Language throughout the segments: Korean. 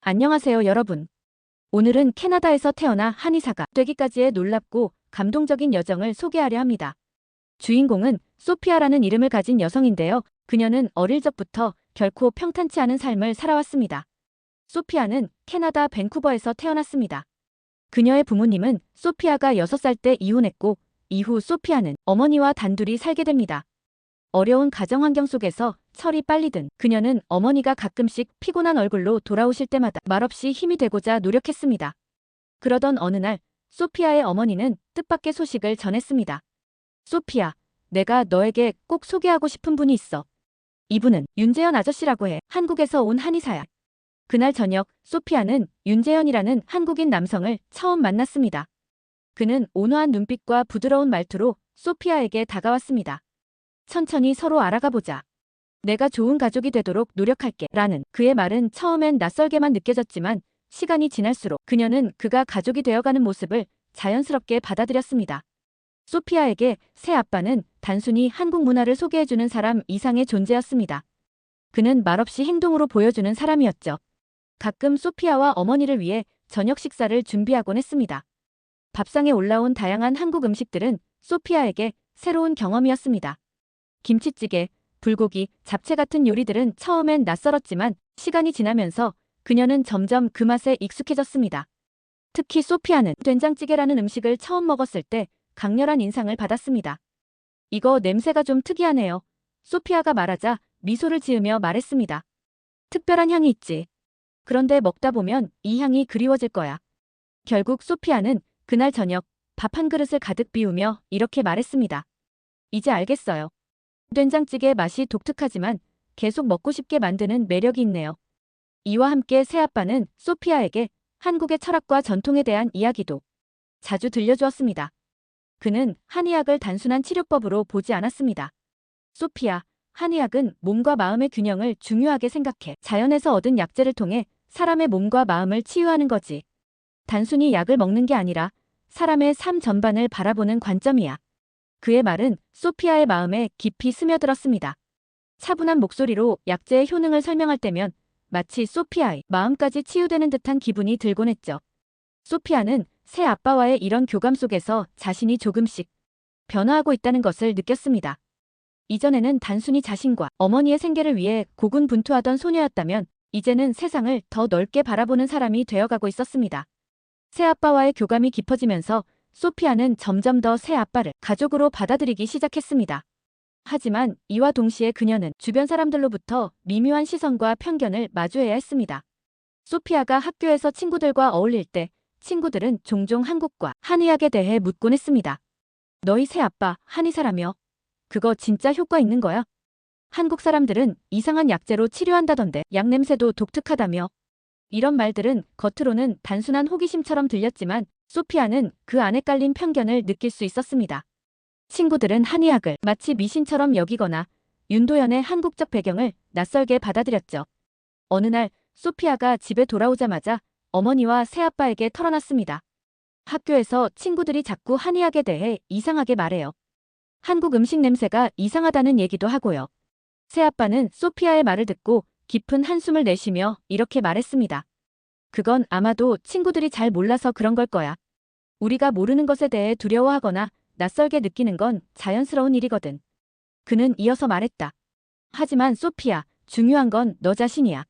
안녕하세요, 여러분. 오늘은 캐나다에서 태어나 한의사가 되기까지의 놀랍고 감동적인 여정을 소개하려 합니다. 주인공은 소피아라는 이름을 가진 여성인데요. 그녀는 어릴 적부터 결코 평탄치 않은 삶을 살아왔습니다. 소피아는 캐나다 밴쿠버에서 태어났습니다. 그녀의 부모님은 소피아가 6살 때 이혼했고, 이후 소피아는 어머니와 단둘이 살게 됩니다. 어려운 가정 환경 속에서 철이 빨리 든 그녀는 어머니가 가끔씩 피곤한 얼굴로 돌아오실 때마다 말없이 힘이 되고자 노력했습니다. 그러던 어느 날 소피아의 어머니는 뜻밖의 소식을 전했습니다. 소피아, 내가 너에게 꼭 소개하고 싶은 분이 있어. 이분은 윤재현 아저씨라고 해. 한국에서 온 한의사야. 그날 저녁 소피아는 윤재현이라는 한국인 남성을 처음 만났습니다. 그는 온화한 눈빛과 부드러운 말투로 소피아에게 다가왔습니다. 천천히 서로 알아가 보자. 내가 좋은 가족이 되도록 노력할게. 라는 그의 말은 처음엔 낯설게만 느껴졌지만 시간이 지날수록 그녀는 그가 가족이 되어가는 모습을 자연스럽게 받아들였습니다. 소피아에게 새 아빠는 단순히 한국 문화를 소개해주는 사람 이상의 존재였습니다. 그는 말없이 행동으로 보여주는 사람이었죠. 가끔 소피아와 어머니를 위해 저녁 식사를 준비하곤 했습니다. 밥상에 올라온 다양한 한국 음식들은 소피아에게 새로운 경험이었습니다. 김치찌개, 불고기, 잡채 같은 요리들은 처음엔 낯설었지만 시간이 지나면서 그녀는 점점 그 맛에 익숙해졌습니다. 특히 소피아는 된장찌개라는 음식을 처음 먹었을 때 강렬한 인상을 받았습니다. 이거 냄새가 좀 특이하네요. 소피아가 말하자 미소를 지으며 말했습니다. 특별한 향이 있지. 그런데 먹다 보면 이 향이 그리워질 거야. 결국 소피아는 그날 저녁 밥 한 그릇을 가득 비우며 이렇게 말했습니다. 이제 알겠어요. 된장찌개의 맛이 독특하지만 계속 먹고 싶게 만드는 매력이 있네요. 이와 함께 새아빠는 소피아에게 한국의 철학과 전통에 대한 이야기도 자주 들려주었습니다. 그는 한의학을 단순한 치료법으로 보지 않았습니다. 소피아, 한의학은 몸과 마음의 균형을 중요하게 생각해 자연에서 얻은 약재를 통해 사람의 몸과 마음을 치유하는 거지. 단순히 약을 먹는 게 아니라 사람의 삶 전반을 바라보는 관점이야. 그의 말은 소피아의 마음에 깊이 스며들었습니다. 차분한 목소리로 약재의 효능을 설명할 때면 마치 소피아의 마음까지 치유되는 듯한 기분이 들곤 했죠. 소피아는 새 아빠와의 이런 교감 속에서 자신이 조금씩 변화하고 있다는 것을 느꼈습니다. 이전에는 단순히 자신과 어머니의 생계를 위해 고군분투하던 소녀였다면 이제는 세상을 더 넓게 바라보는 사람이 되어가고 있었습니다. 새 아빠와의 교감이 깊어지면서 소피아는 점점 더 새 아빠를 가족으로 받아들이기 시작했습니다. 하지만 이와 동시에 그녀는 주변 사람들로부터 미묘한 시선과 편견을 마주해야 했습니다. 소피아가 학교에서 친구들과 어울릴 때 친구들은 종종 한국과 한의학에 대해 묻곤 했습니다. 너희 새 아빠 한의사라며? 그거 진짜 효과 있는 거야? 한국 사람들은 이상한 약재로 치료한다던데 약 냄새도 독특하다며? 이런 말들은 겉으로는 단순한 호기심처럼 들렸지만 소피아는 그 안에 깔린 편견을 느낄 수 있었습니다. 친구들은 한의학을 마치 미신처럼 여기거나 윤도현의 한국적 배경을 낯설게 받아들였죠. 어느 날 소피아가 집에 돌아오자마자 어머니와 새아빠에게 털어놨습니다. 학교에서 친구들이 자꾸 한의학에 대해 이상하게 말해요. 한국 음식 냄새가 이상하다는 얘기도 하고요. 새아빠는 소피아의 말을 듣고 깊은 한숨을 내쉬며 이렇게 말했습니다. 그건 아마도 친구들이 잘 몰라서 그런 걸 거야. 우리가 모르는 것에 대해 두려워하거나 낯설게 느끼는 건 자연스러운 일이거든. 그는 이어서 말했다. 하지만 소피아, 중요한 건 너 자신이야.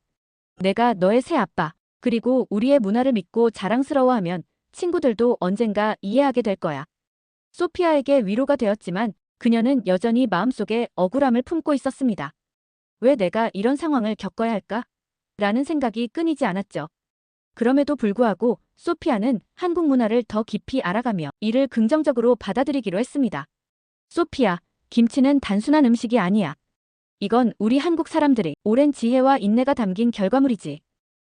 내가 너의 새 아빠, 그리고 우리의 문화를 믿고 자랑스러워하면 친구들도 언젠가 이해하게 될 거야. 소피아에게 위로가 되었지만 그녀는 여전히 마음속에 억울함을 품고 있었습니다. 왜 내가 이런 상황을 겪어야 할까? 라는 생각이 끊이지 않았죠. 그럼에도 불구하고 소피아는 한국 문화를 더 깊이 알아가며 이를 긍정적으로 받아들이기로 했습니다. 소피아, 김치는 단순한 음식이 아니야. 이건 우리 한국 사람들의 오랜 지혜와 인내가 담긴 결과물이지.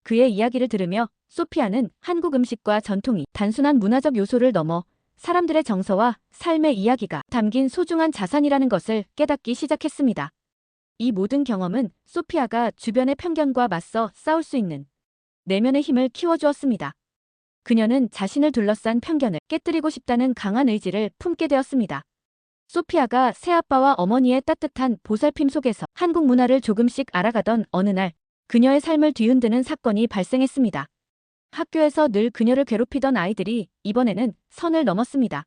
그의 이야기를 들으며 소피아는 한국 음식과 전통이 단순한 문화적 요소를 넘어 사람들의 정서와 삶의 이야기가 담긴 소중한 자산이라는 것을 깨닫기 시작했습니다. 이 모든 경험은 소피아가 주변의 편견과 맞서 싸울 수 있는 내면의 힘을 키워주었습니다. 그녀는 자신을 둘러싼 편견을 깨뜨리고 싶다는 강한 의지를 품게 되었습니다. 소피아가 새아빠와 어머니의 따뜻한 보살핌 속에서 한국 문화를 조금씩 알아가던 어느 날 그녀의 삶을 뒤흔드는 사건이 발생했습니다. 학교에서 늘 그녀를 괴롭히던 아이들이 이번에는 선을 넘었습니다.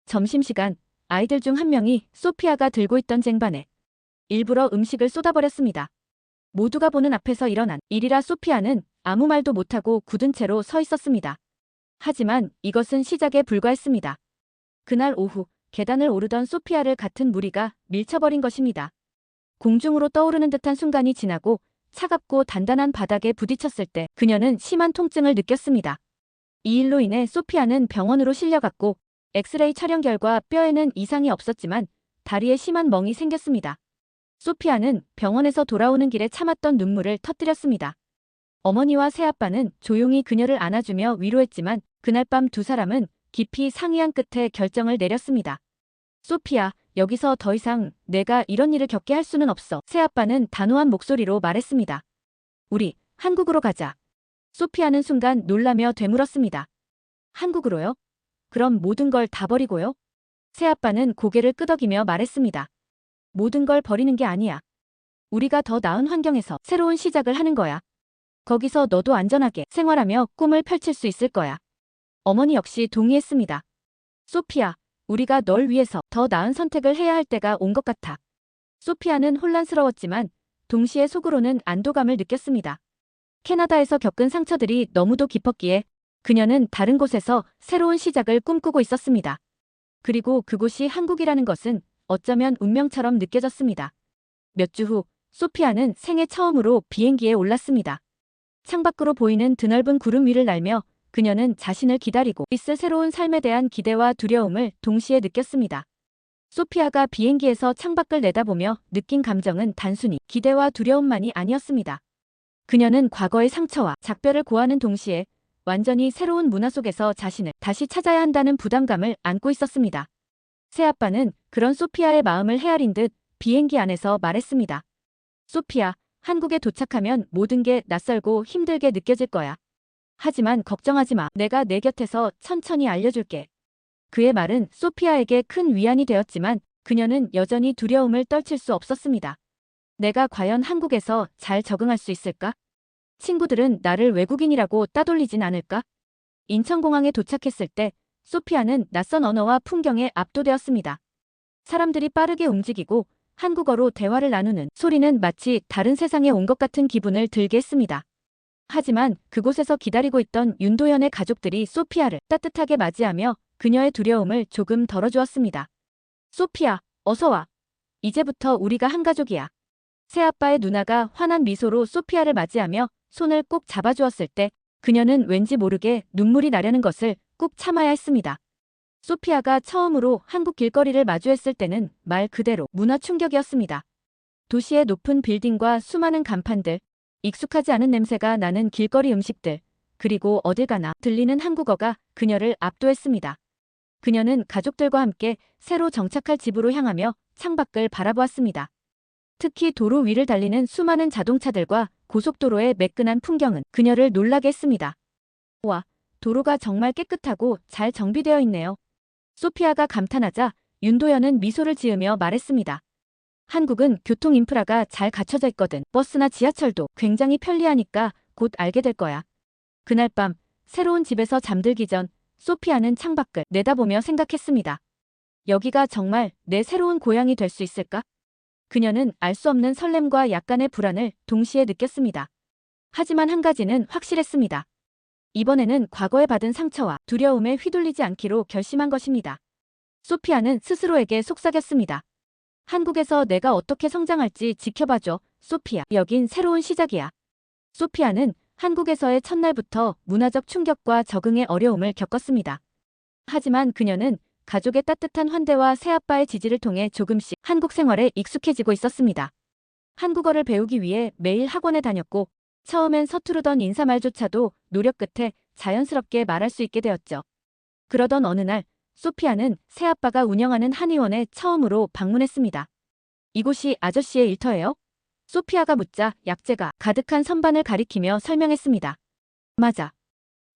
점심시간, 아이들 중 한 명이 소피아가 들고 있던 쟁반에 일부러 음식을 쏟아버렸습니다. 모두가 보는 앞에서 일어난 일이라 소피아는 아무 말도 못하고 굳은 채로 서 있었습니다. 하지만 이것은 시작에 불과했습니다. 그날 오후 계단을 오르던 소피아를 같은 무리가 밀쳐버린 것입니다. 공중으로 떠오르는 듯한 순간이 지나고 차갑고 단단한 바닥에 부딪혔을 때 그녀는 심한 통증을 느꼈습니다. 이 일로 인해 소피아는 병원으로 실려갔고 엑스레이 촬영 결과 뼈에는 이상이 없었지만 다리에 심한 멍이 생겼습니다. 소피아는 병원에서 돌아오는 길에 참았던 눈물을 터뜨렸습니다. 어머니와 새아빠는 조용히 그녀를 안아주며 위로했지만 그날 밤 두 사람은 깊이 상의한 끝에 결정을 내렸습니다. 소피아, 여기서 더 이상 내가 이런 일을 겪게 할 수는 없어. 새아빠는 단호한 목소리로 말했습니다. 우리 한국으로 가자. 소피아는 순간 놀라며 되물었습니다. 한국으로요? 그럼 모든 걸 다 버리고요? 새아빠는 고개를 끄덕이며 말했습니다. 모든 걸 버리는 게 아니야. 우리가 더 나은 환경에서 새로운 시작을 하는 거야. 거기서 너도 안전하게 생활하며 꿈을 펼칠 수 있을 거야. 어머니 역시 동의했습니다. 소피아, 우리가 널 위해서 더 나은 선택을 해야 할 때가 온 것 같아. 소피아는 혼란스러웠지만 동시에 속으로는 안도감을 느꼈습니다. 캐나다에서 겪은 상처들이 너무도 깊었기에 그녀는 다른 곳에서 새로운 시작을 꿈꾸고 있었습니다. 그리고 그곳이 한국이라는 것은 어쩌면 운명처럼 느껴졌습니다. 몇 주 후, 소피아는 생애 처음으로 비행기에 올랐습니다. 창밖으로 보이는 드넓은 구름 위를 날며 그녀는 자신을 기다리고 있을 새로운 삶에 대한 기대와 두려움을 동시에 느꼈습니다. 소피아가 비행기에서 창밖을 내다보며 느낀 감정은 단순히 기대와 두려움만이 아니었습니다. 그녀는 과거의 상처와 작별을 고하는 동시에 완전히 새로운 문화 속에서 자신을 다시 찾아야 한다는 부담감을 안고 있었습니다. 새아빠는 그런 소피아의 마음을 헤아린 듯 비행기 안에서 말했습니다. 소피아, 한국에 도착하면 모든 게 낯설고 힘들게 느껴질 거야. 하지만 걱정하지 마. 내가 내 곁에서 천천히 알려줄게. 그의 말은 소피아에게 큰 위안이 되었지만 그녀는 여전히 두려움을 떨칠 수 없었습니다. 내가 과연 한국에서 잘 적응할 수 있을까? 친구들은 나를 외국인이라고 따돌리진 않을까? 인천공항에 도착했을 때 소피아는 낯선 언어와 풍경에 압도되었습니다. 사람들이 빠르게 움직이고 한국어로 대화를 나누는 소리는 마치 다른 세상에 온 것 같은 기분을 들게 했습니다. 하지만 그곳에서 기다리고 있던 윤도현의 가족들이 소피아를 따뜻하게 맞이하며 그녀의 두려움을 조금 덜어주었습니다. 소피아, 어서 와. 이제부터 우리가 한 가족이야. 새아빠의 누나가 환한 미소로 소피아를 맞이하며 손을 꼭 잡아주었을 때 그녀는 왠지 모르게 눈물이 나려는 것을 꾹 참아야 했습니다. 소피아가 처음으로 한국 길거리를 마주했을 때는 말 그대로 문화 충격이었습니다. 도시의 높은 빌딩과 수많은 간판들, 익숙하지 않은 냄새가 나는 길거리 음식들, 그리고 어딜 가나 들리는 한국어가 그녀를 압도했습니다. 그녀는 가족들과 함께 새로 정착할 집으로 향하며 창밖을 바라보았습니다. 특히 도로 위를 달리는 수많은 자동차들과 고속도로의 매끈한 풍경은 그녀를 놀라게 했습니다. 와, 도로가 정말 깨끗하고 잘 정비되어 있네요. 소피아가 감탄하자 윤도현은 미소를 지으며 말했습니다. 한국은 교통 인프라가 잘 갖춰져 있거든. 버스나 지하철도 굉장히 편리하니까 곧 알게 될 거야. 그날 밤 새로운 집에서 잠들기 전 소피아는 창밖을 내다보며 생각했습니다. 여기가 정말 내 새로운 고향이 될 수 있을까? 그녀는 알 수 없는 설렘과 약간의 불안을 동시에 느꼈습니다. 하지만 한 가지는 확실했습니다. 이번에는 과거에 받은 상처와 두려움에 휘둘리지 않기로 결심한 것입니다. 소피아는 스스로에게 속삭였습니다. 한국에서 내가 어떻게 성장할지 지켜봐줘, 소피아. 여긴 새로운 시작이야. 소피아는 한국에서의 첫날부터 문화적 충격과 적응의 어려움을 겪었습니다. 하지만 그녀는 가족의 따뜻한 환대와 새아빠의 지지를 통해 조금씩 한국 생활에 익숙해지고 있었습니다. 한국어를 배우기 위해 매일 학원에 다녔고 처음엔 서투르던 인사말조차도 노력 끝에 자연스럽게 말할 수 있게 되었죠. 그러던 어느 날 소피아는 새아빠가 운영하는 한의원에 처음으로 방문했습니다. 이곳이 아저씨의 일터예요? 소피아가 묻자 약재가 가득한 선반을 가리키며 설명했습니다. 맞아.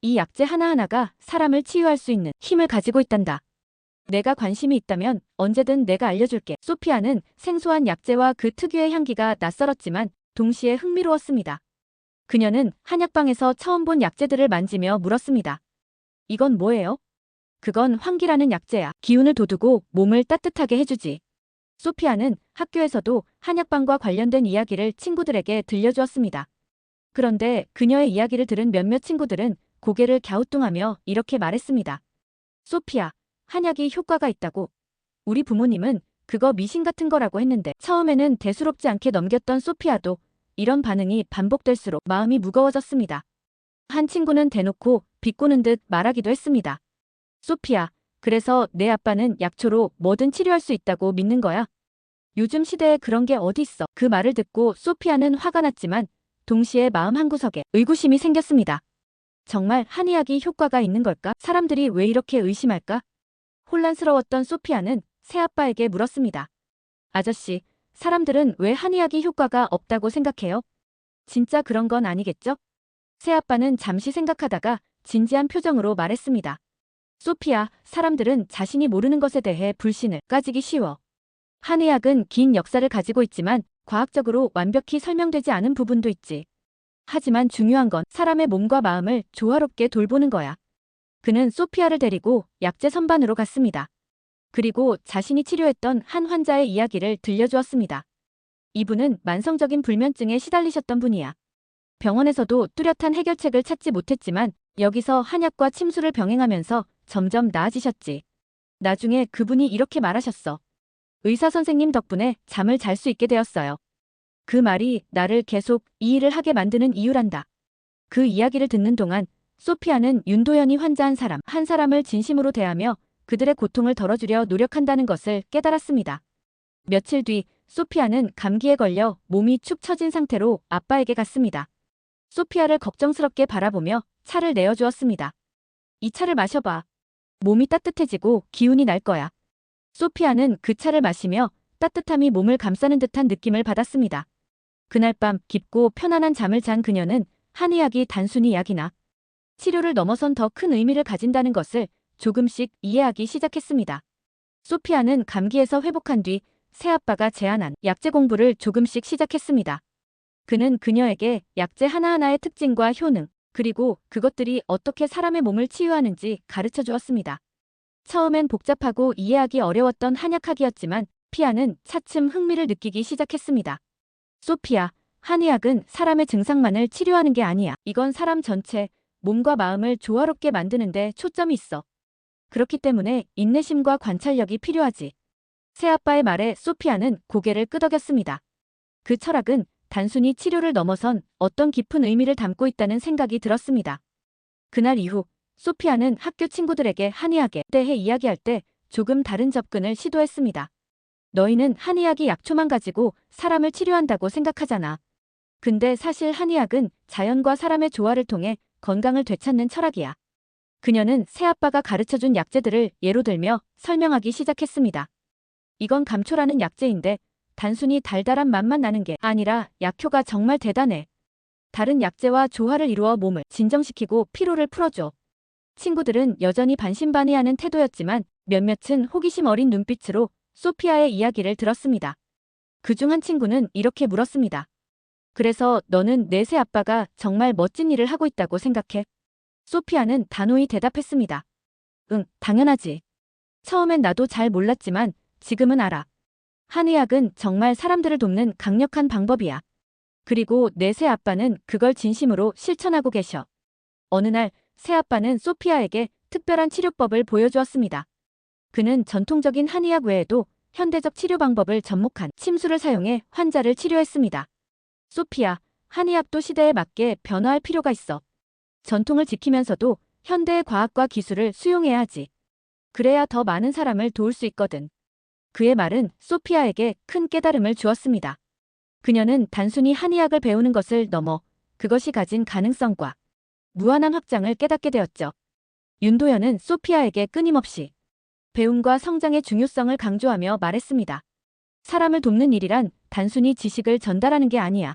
이 약재 하나하나가 사람을 치유할 수 있는 힘을 가지고 있단다. 내가 관심이 있다면 언제든 내가 알려줄게. 소피아는 생소한 약재와 그 특유의 향기가 낯설었지만 동시에 흥미로웠습니다. 그녀는 한약방에서 처음 본 약재들을 만지며 물었습니다. 이건 뭐예요? 그건 환기라는 약재야. 기운을 돋우고 몸을 따뜻하게 해주지. 소피아는 학교에서도 한약방과 관련된 이야기를 친구들에게 들려주었습니다. 그런데 그녀의 이야기를 들은 몇몇 친구들은 고개를 갸우뚱하며 이렇게 말했습니다. 소피아, 한약이 효과가 있다고. 우리 부모님은 그거 미신 같은 거라고 했는데 처음에는 대수롭지 않게 넘겼던 소피아도 이런 반응이 반복될수록 마음이 무거워졌습니다. 한 친구는 대놓고 비꼬는 듯 말하기도 했습니다. 소피아, 그래서 내 아빠는 약초로 뭐든 치료할 수 있다고 믿는 거야? 요즘 시대에 그런 게 어디 있어? 그 말을 듣고 소피아는 화가 났지만 동시에 마음 한구석에 의구심이 생겼습니다. 정말 한의학이 효과가 있는 걸까? 사람들이 왜 이렇게 의심할까? 혼란스러웠던 소피아는 새아빠에게 물었습니다. 아저씨, 사람들은 왜 한의학이 효과가 없다고 생각해요? 진짜 그런 건 아니겠죠? 새아빠는 잠시 생각하다가 진지한 표정으로 말했습니다. 소피아, 사람들은 자신이 모르는 것에 대해 불신을 까지기 쉬워. 한의학은 긴 역사를 가지고 있지만 과학적으로 완벽히 설명되지 않은 부분도 있지. 하지만 중요한 건 사람의 몸과 마음을 조화롭게 돌보는 거야. 그는 소피아를 데리고 약재 선반으로 갔습니다. 그리고 자신이 치료했던 한 환자의 이야기를 들려주었습니다. 이분은 만성적인 불면증에 시달리셨던 분이야. 병원에서도 뚜렷한 해결책을 찾지 못했지만 여기서 한약과 침수를 병행하면서 점점 나아지셨지. 나중에 그분이 이렇게 말하셨어. 의사 선생님 덕분에 잠을 잘 수 있게 되었어요. 그 말이 나를 계속 이 일을 하게 만드는 이유란다. 그 이야기를 듣는 동안 소피아는 윤도현이 환자한 사람 한 사람을 진심으로 대하며 그들의 고통을 덜어주려 노력한다는 것을 깨달았습니다. 며칠 뒤 소피아는 감기에 걸려 몸이 축 처진 상태로 아빠에게 갔습니다. 소피아를 걱정스럽게 바라보며 차를 내어주었습니다. 이 차를 마셔봐. 몸이 따뜻해지고 기운이 날 거야. 소피아는 그 차를 마시며 따뜻함이 몸을 감싸는 듯한 느낌을 받았습니다. 그날 밤 깊고 편안한 잠을 잔 그녀는 한의학이 단순히 약이나 치료를 넘어선 더 큰 의미를 가진다는 것을 조금씩 이해하기 시작했습니다. 소피아는 감기에서 회복한 뒤 새아빠가 제안한 약재 공부를 조금씩 시작했습니다. 그는 그녀에게 약재 하나하나의 특징과 효능, 그리고 그것들이 어떻게 사람의 몸을 치유하는지 가르쳐 주었습니다. 처음엔 복잡하고 이해하기 어려웠던 한약학이었지만 피아는 차츰 흥미를 느끼기 시작했습니다. 소피아, 한의학은 사람의 증상만을 치료하는 게 아니야. 이건 사람 전체, 몸과 마음을 조화롭게 만드는 데 초점이 있어. 그렇기 때문에 인내심과 관찰력이 필요하지. 새아빠의 말에 소피아는 고개를 끄덕였습니다. 그 철학은 단순히 치료를 넘어선 어떤 깊은 의미를 담고 있다는 생각이 들었습니다. 그날 이후 소피아는 학교 친구들에게 한의학에 대해 이야기할 때 조금 다른 접근을 시도했습니다. 너희는 한의학이 약초만 가지고 사람을 치료한다고 생각하잖아. 근데 사실 한의학은 자연과 사람의 조화를 통해 건강을 되찾는 철학이야. 그녀는 새아빠가 가르쳐준 약재들을 예로 들며 설명하기 시작했습니다. 이건 감초라는 약재인데 단순히 달달한 맛만 나는 게 아니라 약효가 정말 대단해. 다른 약재와 조화를 이루어 몸을 진정시키고 피로를 풀어줘. 친구들은 여전히 반신반의하는 태도였지만 몇몇은 호기심 어린 눈빛으로 소피아의 이야기를 들었습니다. 그중 한 친구는 이렇게 물었습니다. 그래서 너는 내 새아빠가 정말 멋진 일을 하고 있다고 생각해? 소피아는 단호히 대답했습니다. 응, 당연하지. 처음엔 나도 잘 몰랐지만 지금은 알아. 한의학은 정말 사람들을 돕는 강력한 방법이야. 그리고 내 새아빠는 그걸 진심으로 실천하고 계셔. 어느 날 새아빠는 소피아에게 특별한 치료법을 보여주었습니다. 그는 전통적인 한의학 외에도 현대적 치료 방법을 접목한 침수를 사용해 환자를 치료했습니다. 소피아, 한의학도 시대에 맞게 변화할 필요가 있어. 전통을 지키면서도 현대의 과학과 기술을 수용해야 하지. 그래야 더 많은 사람을 도울 수 있거든. 그의 말은 소피아에게 큰 깨달음을 주었습니다. 그녀는 단순히 한의학을 배우는 것을 넘어 그것이 가진 가능성과 무한한 확장을 깨닫게 되었죠. 윤도현은 소피아에게 끊임없이 배움과 성장의 중요성을 강조하며 말했습니다. 사람을 돕는 일이란 단순히 지식을 전달하는 게 아니야.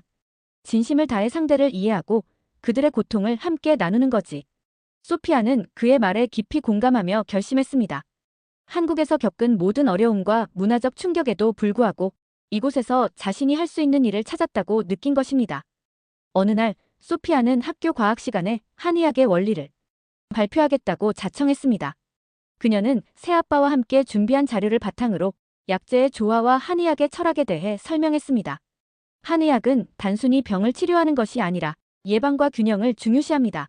진심을 다해 상대를 이해하고 그들의 고통을 함께 나누는 거지. 소피아는 그의 말에 깊이 공감하며 결심했습니다. 한국에서 겪은 모든 어려움과 문화적 충격에도 불구하고 이곳에서 자신이 할 수 있는 일을 찾았다고 느낀 것입니다. 어느 날 소피아는 학교 과학 시간에 한의학의 원리를 발표하겠다고 자청했습니다. 그녀는 새아빠와 함께 준비한 자료를 바탕으로 약재의 조화와 한의학의 철학에 대해 설명했습니다. 한의학은 단순히 병을 치료하는 것이 아니라 예방과 균형을 중요시합니다.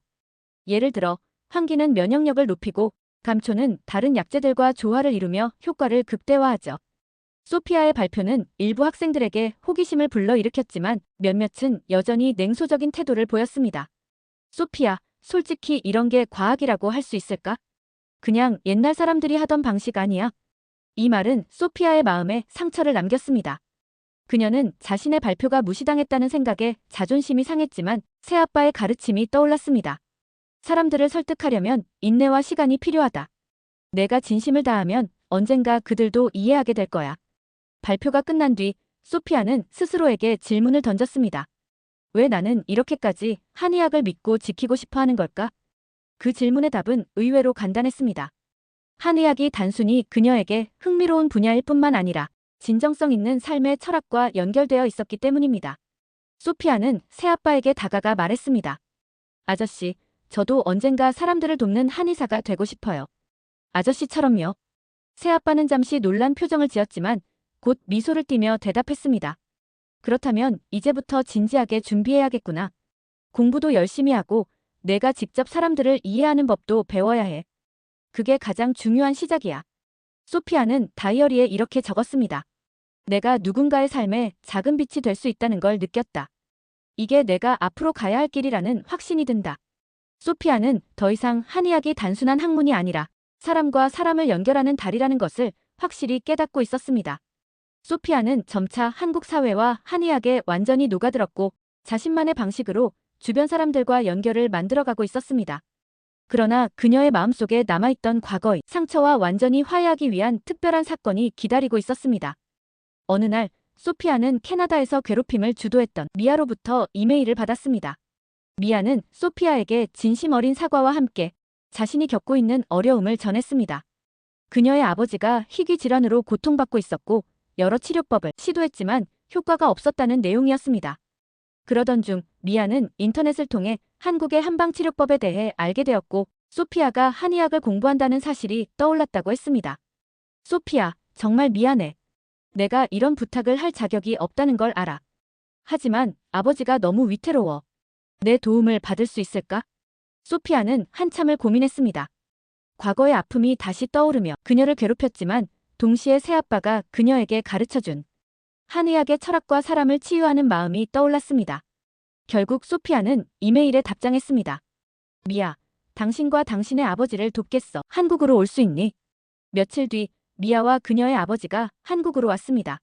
예를 들어 환기는 면역력을 높이고 감초는 다른 약재들과 조화를 이루며 효과를 극대화하죠. 소피아의 발표는 일부 학생들에게 호기심을 불러일으켰지만 몇몇은 여전히 냉소적인 태도를 보였습니다. 소피아, 솔직히 이런 게 과학이라고 할 수 있을까? 그냥 옛날 사람들이 하던 방식 아니야? 이 말은 소피아의 마음에 상처를 남겼습니다. 그녀는 자신의 발표가 무시당했다는 생각에 자존심이 상했지만 새아빠의 가르침이 떠올랐습니다. 사람들을 설득하려면 인내와 시간이 필요하다. 내가 진심을 다하면 언젠가 그들도 이해하게 될 거야. 발표가 끝난 뒤 소피아는 스스로에게 질문을 던졌습니다. 왜 나는 이렇게까지 한의학을 믿고 지키고 싶어 하는 걸까? 그 질문의 답은 의외로 간단했습니다. 한의학이 단순히 그녀에게 흥미로운 분야일 뿐만 아니라 진정성 있는 삶의 철학과 연결되어 있었기 때문입니다. 소피아는 새아빠에게 다가가 말했습니다. 아저씨, 저도 언젠가 사람들을 돕는 한의사가 되고 싶어요. 아저씨처럼요. 새아빠는 잠시 놀란 표정을 지었지만 곧 미소를 띠며 대답했습니다. 그렇다면 이제부터 진지하게 준비해야겠구나. 공부도 열심히 하고 내가 직접 사람들을 이해하는 법도 배워야 해. 그게 가장 중요한 시작이야. 소피아는 다이어리에 이렇게 적었습니다. 내가 누군가의 삶에 작은 빛이 될 수 있다는 걸 느꼈다. 이게 내가 앞으로 가야 할 길이라는 확신이 든다. 소피아는 더 이상 한의학이 단순한 학문이 아니라 사람과 사람을 연결하는 다리라는 것을 확실히 깨닫고 있었습니다. 소피아는 점차 한국 사회와 한의학에 완전히 녹아들었고 자신만의 방식으로 주변 사람들과 연결을 만들어가고 있었습니다. 그러나 그녀의 마음속에 남아있던 과거의 상처와 완전히 화해하기 위한 특별한 사건이 기다리고 있었습니다. 어느 날 소피아는 캐나다에서 괴롭힘을 주도했던 미아로부터 이메일을 받았습니다. 미아는 소피아에게 진심 어린 사과와 함께 자신이 겪고 있는 어려움을 전했습니다. 그녀의 아버지가 희귀 질환으로 고통받고 있었고 여러 치료법을 시도했지만 효과가 없었다는 내용이었습니다. 그러던 중 미아는 인터넷을 통해 한국의 한방치료법에 대해 알게 되었고 소피아가 한의학을 공부한다는 사실이 떠올랐다고 했습니다. 소피아, 정말 미안해. 내가 이런 부탁을 할 자격이 없다는 걸 알아. 하지만 아버지가 너무 위태로워. 내 도움을 받을 수 있을까? 소피아는 한참을 고민했습니다. 과거의 아픔이 다시 떠오르며 그녀를 괴롭혔지만 동시에 새아빠가 그녀에게 가르쳐준 한의학의 철학과 사람을 치유하는 마음이 떠올랐습니다. 결국 소피아는 이메일에 답장했습니다. 미아, 당신과 당신의 아버지를 돕겠어. 한국으로 올 수 있니? 며칠 뒤 미아와 그녀의 아버지가 한국으로 왔습니다.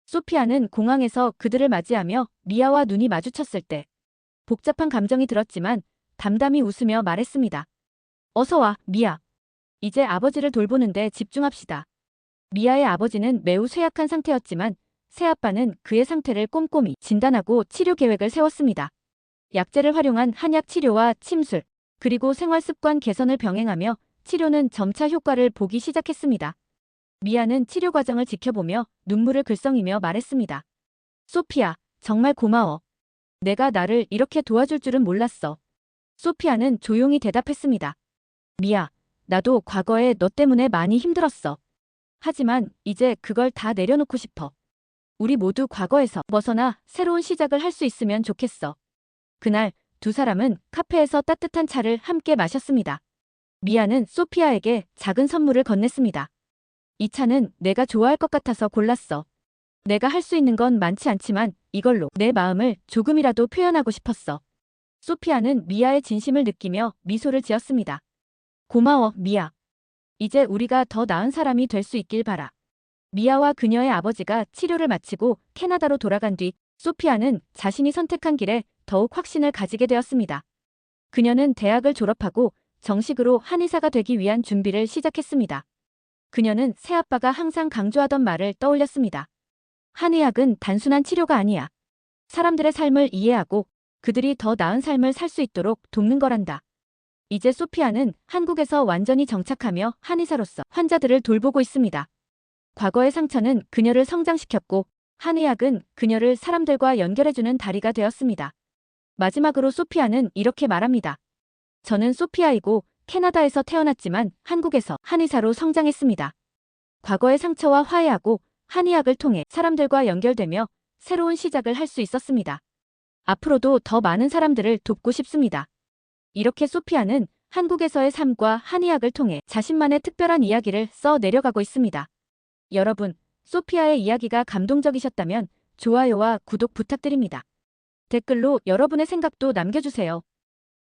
소피아는 공항에서 그들을 맞이하며 미아와 눈이 마주쳤을 때 복잡한 감정이 들었지만 담담히 웃으며 말했습니다. 어서 와, 미아. 이제 아버지를 돌보는데 집중합시다. 미아의 아버지는 매우 쇠약한 상태였지만 새아빠는 그의 상태를 꼼꼼히 진단하고 치료 계획을 세웠습니다. 약재를 활용한 한약 치료와 침술, 그리고 생활 습관 개선을 병행하며 치료는 점차 효과를 보기 시작했습니다. 미아는 치료 과정을 지켜보며 눈물을 글썽이며 말했습니다. 소피아, 정말 고마워. 내가 나를 이렇게 도와줄 줄은 몰랐어. 소피아는 조용히 대답했습니다. 미아, 나도 과거에 너 때문에 많이 힘들었어. 하지만 이제 그걸 다 내려놓고 싶어. 우리 모두 과거에서 벗어나 새로운 시작을 할 수 있으면 좋겠어. 그날 두 사람은 카페에서 따뜻한 차를 함께 마셨습니다. 미아는 소피아에게 작은 선물을 건넸습니다. 이 차는 내가 좋아할 것 같아서 골랐어. 내가 할 수 있는 건 많지 않지만 이걸로 내 마음을 조금이라도 표현하고 싶었어. 소피아는 미아의 진심을 느끼며 미소를 지었습니다. 고마워, 미아. 이제 우리가 더 나은 사람이 될 수 있길 바라. 미아와 그녀의 아버지가 치료를 마치고 캐나다로 돌아간 뒤 소피아는 자신이 선택한 길에 더욱 확신을 가지게 되었습니다. 그녀는 대학을 졸업하고 정식으로 한의사가 되기 위한 준비를 시작했습니다. 그녀는 새아빠가 항상 강조하던 말을 떠올렸습니다. 한의학은 단순한 치료가 아니야. 사람들의 삶을 이해하고 그들이 더 나은 삶을 살 수 있도록 돕는 거란다. 이제 소피아는 한국에서 완전히 정착하며 한의사로서 환자들을 돌보고 있습니다. 과거의 상처는 그녀를 성장시켰고 한의학은 그녀를 사람들과 연결해주는 다리가 되었습니다. 마지막으로 소피아는 이렇게 말합니다. 저는 소피아이고 캐나다에서 태어났지만 한국에서 한의사로 성장했습니다. 과거의 상처와 화해하고 한의학을 통해 사람들과 연결되며 새로운 시작을 할 수 있었습니다. 앞으로도 더 많은 사람들을 돕고 싶습니다. 이렇게 소피아는 한국에서의 삶과 한의학을 통해 자신만의 특별한 이야기를 써 내려가고 있습니다. 여러분, 소피아의 이야기가 감동적이셨다면 좋아요와 구독 부탁드립니다. 댓글로 여러분의 생각도 남겨주세요.